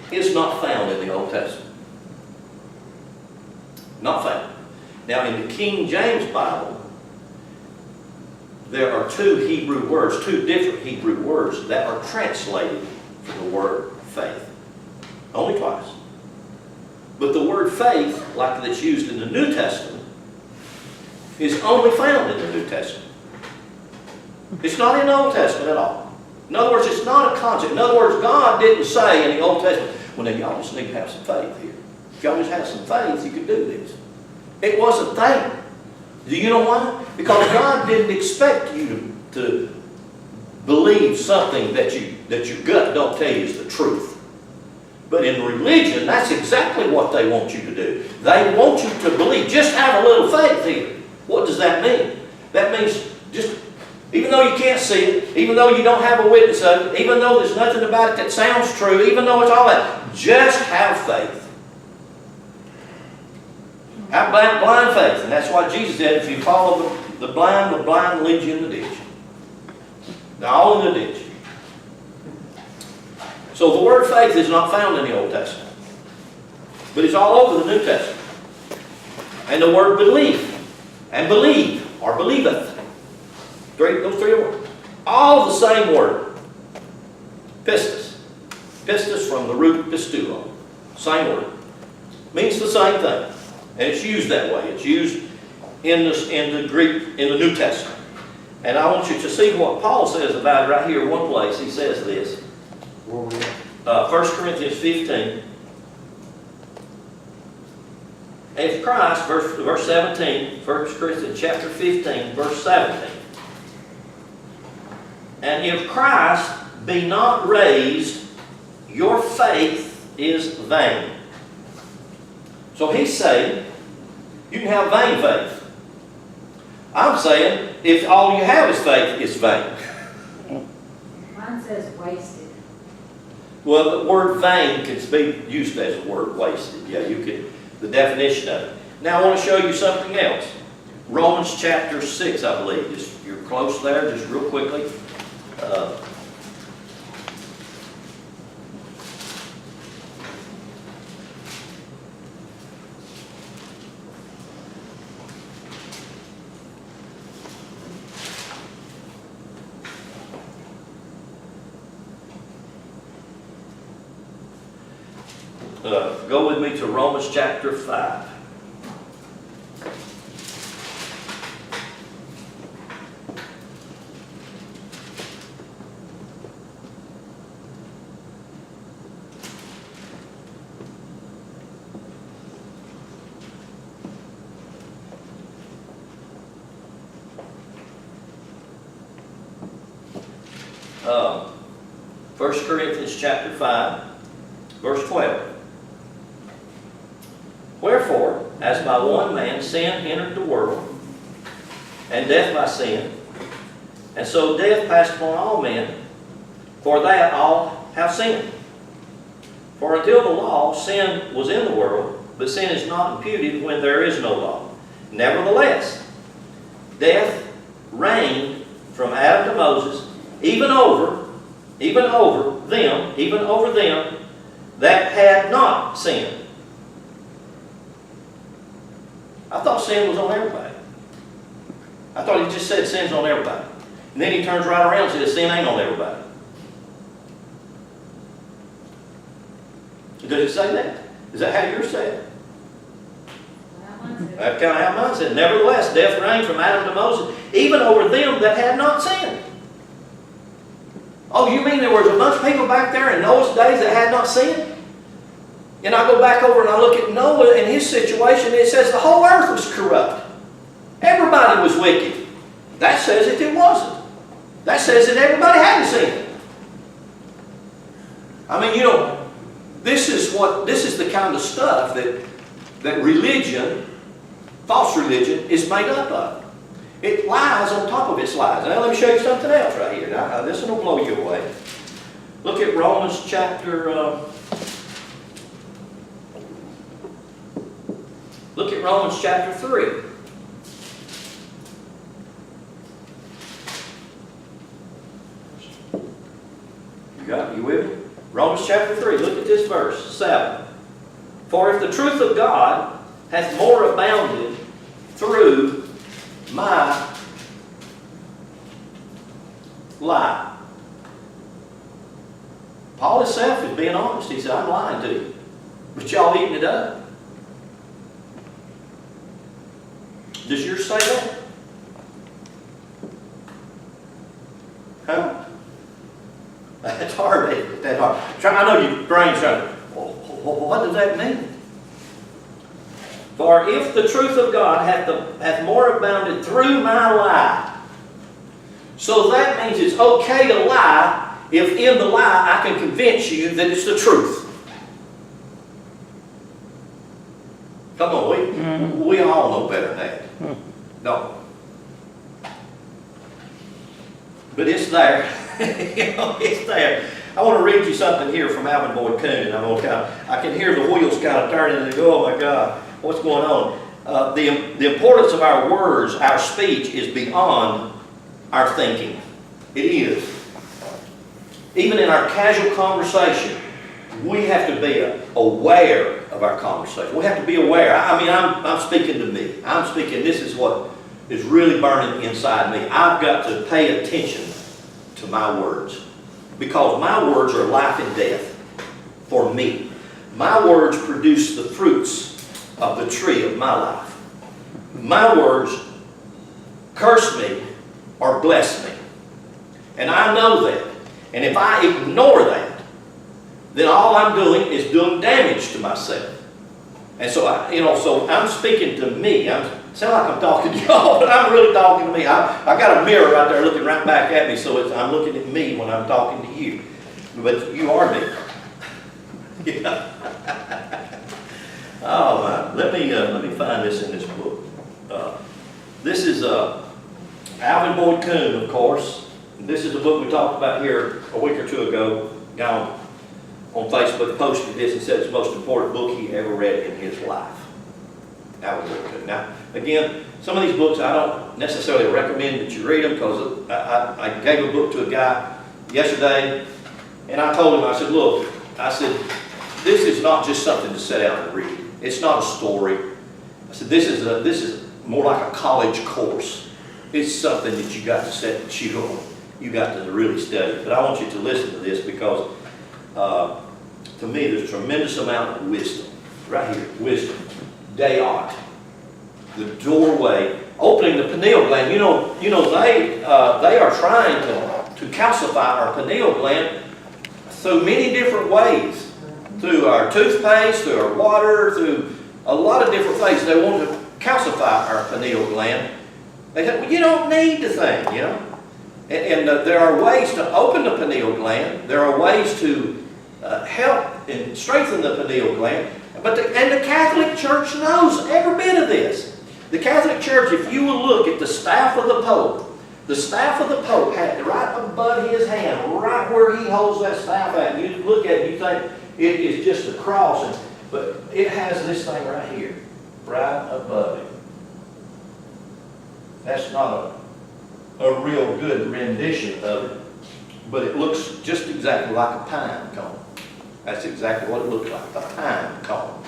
is not found in the Old Testament. Not found. Now in the King James Bible, there are two different Hebrew words that are translated for the word faith. Only twice. But the word faith, like that's used in the New Testament, is only found in the New Testament. It's not in the Old Testament at all. In other words, it's not a concept. In other words, God didn't say in the Old Testament, well, now y'all just need to have some faith here. If y'all just have some faith, you can do this. It wasn't there. Do you know why? Because God didn't expect you to believe something that your gut don't tell you is the truth. But in religion, that's exactly what they want you to do. They want you to believe. Just have a little faith here. What does that mean? That means just, even though you can't see it, even though you don't have a witness of it, even though there's nothing about it that sounds true, even though it's all that, just have faith. Have blind faith. And that's why Jesus said, if you follow the blind will lead you in the ditch. They're all in the ditch. So the word faith is not found in the Old Testament. But it's all over the New Testament. And the word belief and believe or believeth. Those three words. All the same word. Pistis. Pistis from the root pistuo. Same word. Means the same thing. And it's used that way. It's used in the Greek, in the New Testament. And I want you to see what Paul says about it right here in one place. He says this. 1 Corinthians 15. And if Christ, verse 17, 1 Corinthians chapter 15, verse 17. And if Christ be not raised, your faith is vain. So he's saying, you can have vain faith. I'm saying, if all you have is faith, it's vain. Mine says wasted. Well, the word vain can be used as a word wasted. Yeah, you could, the definition of it. Now I want to show you something else. Romans chapter 6, I believe. You're close there, just real quickly. go with me to Romans chapter 5. Uh, 1 Corinthians chapter 5, verse 12. Wherefore, as by one man sin entered the world, and death by sin, and so death passed upon all men, for that all have sinned. For until the law, sin was in the world, but sin is not imputed when there is no law. Nevertheless, death reigned from Adam to Moses, even over them that had not sinned. I thought sin was on everybody. I thought he just said sin's on everybody. And then he turns right around and says sin ain't on everybody. Does it say that? Is that how yours say it? That's kind of how mine said. Nevertheless, death reigned from Adam to Moses, even over them that had not sinned. Oh, you mean there was a bunch of people back there in Noah's days that had not sinned? And I go back over and I look at Noah and his situation. It says the whole earth was corrupt. Everybody was wicked. That says it wasn't. That says that everybody hadn't sinned. I mean, you know, this is the kind of stuff that religion, false religion, is made up of. It lies on top of its lies. Now let me show you something else right here. Now this one will blow you away. Look at Romans chapter. Look at Romans chapter 3. You with me? Romans chapter 3. Look at this verse 7. For if the truth of God hath more abounded through my lie. Paul himself is being honest. He said, I'm lying to you. But y'all eating it up. Does yours say that? Huh? That's hard. That's hard. I know your brain's trying to, what does that mean? For if the truth of God hath more abounded through my lie. So that means it's okay to lie if in the lie I can convince you that it's the truth. Come on, we all know better than that. No. But it's there. You know, it's there. I want to read you something here from Alvin Boyd Kuhn, and I can hear the wheels kind of turning and go, oh my God, what's going on? The importance of our words, our speech, is beyond our thinking. It is. Even in our casual conversation, we have to be aware of our conversation. We have to be aware. I mean, I'm speaking to me. I'm speaking, this is what is really burning inside me. I've got to pay attention to my words, because my words are life and death for me. My words produce the fruits of the tree of my life. My words curse me or bless me. And I know that. And if I ignore that, then all I'm doing is doing damage to myself. And so, so I'm speaking to me. I sound like I'm talking to y'all, but I'm really talking to me. I got a mirror right there looking right back at me, so I'm looking at me when I'm talking to you. But you are me. Yeah. Oh man, let me find this in this book. This is Alvin Boyd Kuhn, of course. This is a book we talked about here a week or two ago. Guy on Facebook posted this and said it's the most important book he ever read in his life. Alvin Boyd Kuhn. Now, again, some of these books I don't necessarily recommend that you read them, because I gave a book to a guy yesterday, and I told him, I said, look, this is not just something to sit down and read. It's not a story. I said, this is more like a college course. It's something that you got to sit and chew on. You got to really study. But I want you to listen to this, because to me, there's a tremendous amount of wisdom. Right here, wisdom. Deot. The doorway, opening the pineal gland. You know, they are trying to calcify our pineal gland through many different ways. Through our toothpaste, through our water, through a lot of different things. They want to calcify our pineal gland. They say, well, you don't need the thing, you know. And there are ways to open the pineal gland. There are ways to help and strengthen the pineal gland. But the Catholic Church knows every bit of this. The Catholic Church, if you will look at the staff of the Pope had right above his hand, right where he holds that staff at. You look at it, you think it is just a cross, but it has this thing right here, right above it. That's not a real good rendition of it, but it looks just exactly like a pine cone. That's exactly what it looks like, a pine cone.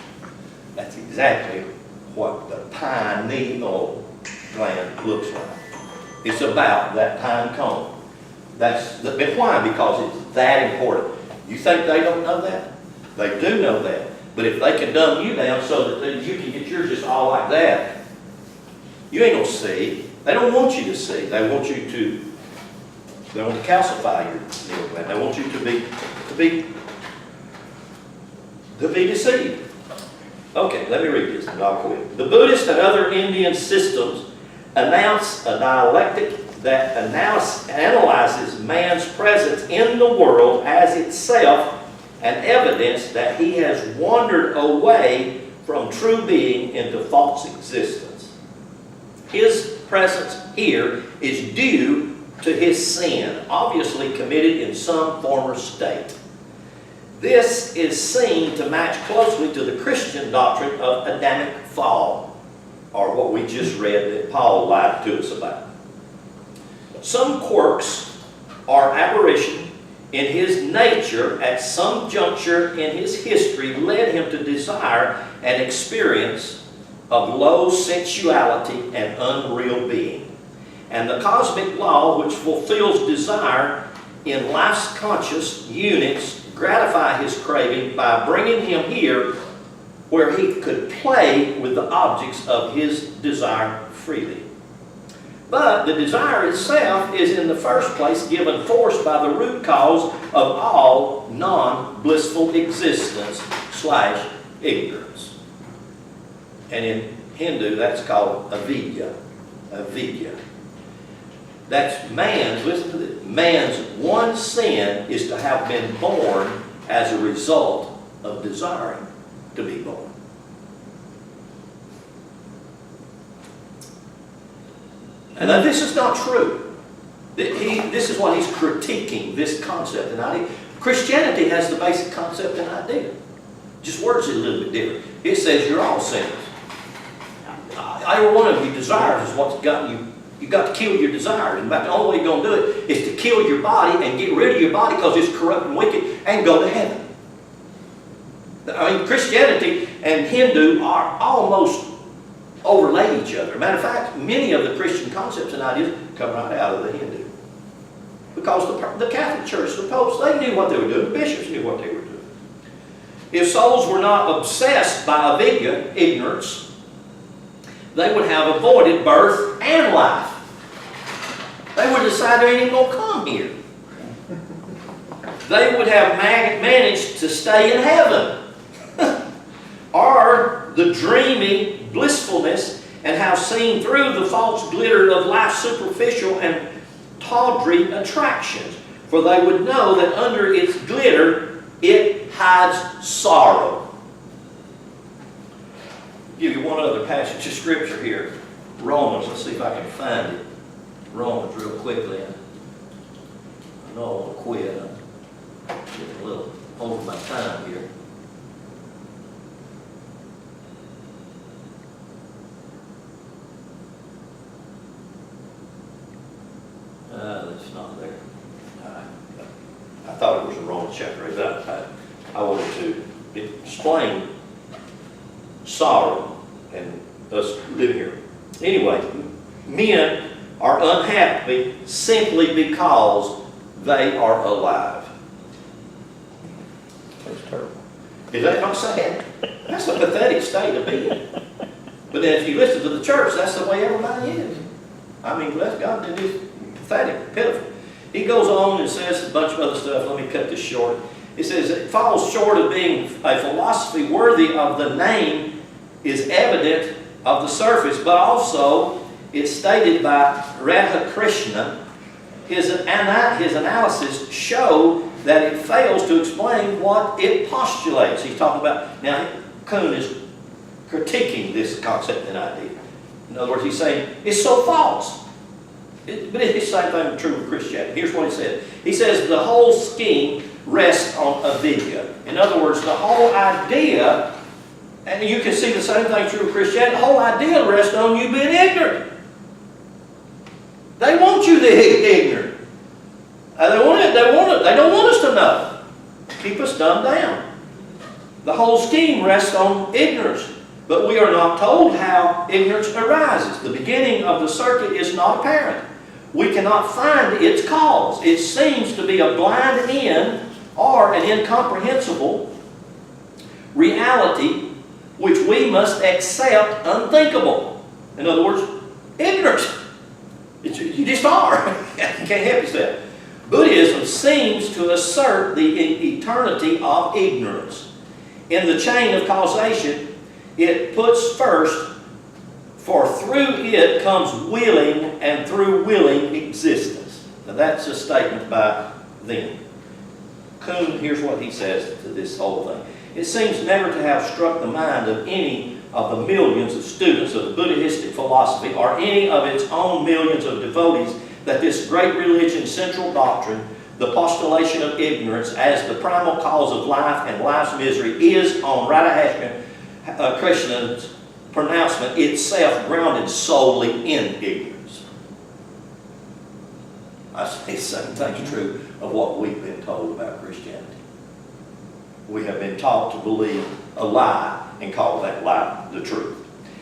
That's exactly what the pineal gland looks like. It's about that pine cone. But why? Because it's that important. You think they don't know that? They do know that. But if they can dumb you down so that you can get yours just all like that, you ain't gonna see. They don't want you to see. They want to calcify your pineal gland. They want you to be deceived. Okay, let me read this and I'll quit. The Buddhist and other Indian systems announce a dialectic that analyzes man's presence in the world as itself an evidence that he has wandered away from true being into false existence. His presence here is due to his sin, obviously committed in some former state. This is seen to match closely to the Christian doctrine of Adamic fall, or what we just read that Paul lied to us about. Some quirks or aberration in his nature at some juncture in his history led him to desire an experience of low sensuality and unreal being. And the cosmic law, which fulfills desire in life's conscious units, gratify his craving by bringing him here where he could play with the objects of his desire freely. But the desire itself is in the first place given force by the root cause of all non-blissful existence / ignorance. And in Hindu that's called avidya. Avidya. That's man's, listen to this, man's one sin is to have been born as a result of desiring to be born. And now this is not true. This is what he's critiquing, this concept and idea. Christianity has the basic concept and idea. Just words it a little bit different. It says you're all sinners. Every one of your desires is what's gotten you. You've got to kill your desires. And the only way you're going to do it is to kill your body and get rid of your body because it's corrupt and wicked and go to heaven. I mean, Christianity and Hindu are almost overlay each other. Matter of fact, many of the Christian concepts and ideas come right out of the Hindu. Because the Catholic Church, the popes, they knew what they were doing. The bishops knew what they were doing. If souls were not obsessed by avidya, ignorance, they would have avoided birth and life. They would decide they ain't even going to come here. They would have managed to stay in heaven. Or the dreamy blissfulness and have seen through the false glitter of life's superficial and tawdry attractions. For they would know that under its glitter it hides sorrow. I'll give you one other passage of scripture here. Romans, let's see if I can find it. Romans real quickly. I know I want to quit. I'm getting a little over my time here. That's not there. I thought it was in Romans chapter 8, but I wanted to explain sorrow and us living here. Anyway, men are unhappy simply because they are alive. That's terrible. Is that not sad? That's a pathetic state to be in. But then if you listen to the church, that's the way everybody is. I mean, bless God, it is pathetic, pitiful. He goes on and says a bunch of other stuff. Let me cut this short. He says, it falls short of being a philosophy worthy of the name is evident of the surface, but also it's stated by Radhakrishna. His analysis show that it fails to explain what it postulates. He's talking about, now Kuhn is critiquing this concept and idea. In other words, he's saying, it's so false. But it's the same thing true with Christianity. Here's what he said. He says, the whole scheme rests on avidya. In other words, the whole idea, and you can see the same thing true with Christianity, the whole idea rests on you being ignorant. They want you to be ignorant. They don't want us to know. Keep us dumbed down. The whole scheme rests on ignorance. But we are not told how ignorance arises. The beginning of the circuit is not apparent. We cannot find its cause. It seems to be a blind end or an incomprehensible reality which we must accept unthinkable. In other words, ignorance. You just are. You can't help yourself. Buddhism seems to assert the eternity of ignorance. In the chain of causation, it puts first, for through it comes willing, and through willing existence. Now that's a statement by them. Kuhn, here's what he says to this whole thing. It seems never to have struck the mind of any of the millions of students of the Buddhistic philosophy or any of its own millions of devotees that this great religion's central doctrine, the postulation of ignorance as the primal cause of life and life's misery, is, on Radhakrishna's pronouncement, itself grounded solely in ignorance. I say the same thing's true of what we've been told about Christianity. We have been taught to believe a lie and call that lie the truth.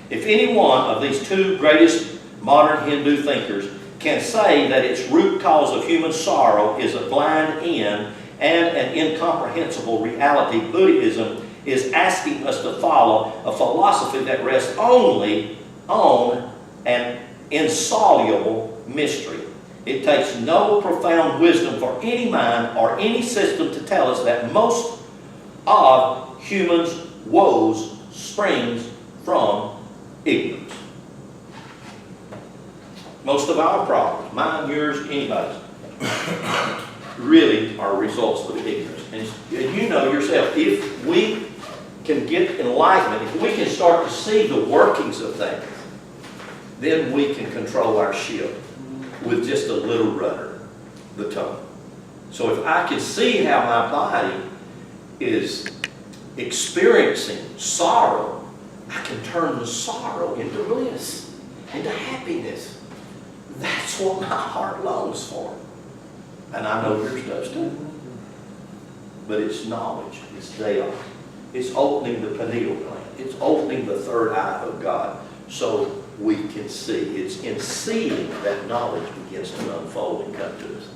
If any one of these two greatest modern Hindu thinkers can say that its root cause of human sorrow is a blind end and an incomprehensible reality, Buddhism is asking us to follow a philosophy that rests only on an insoluble mystery. It takes no profound wisdom for any mind or any system to tell us that most of humans' woes springs from ignorance. Most of our problems, mine, yours, anybody's, really are results of ignorance. And you know yourself, if we can get enlightenment, if we can start to see the workings of things, then we can control our ship with just a little rudder, the tongue. So if I can see how my body is experiencing sorrow, I can turn the sorrow into bliss, into happiness. That's what my heart longs for. And I know yours does too. But it's knowledge, it's daylight. It's opening the pineal gland. It's opening the third eye of God so we can see. It's in seeing that knowledge begins to unfold and come to us.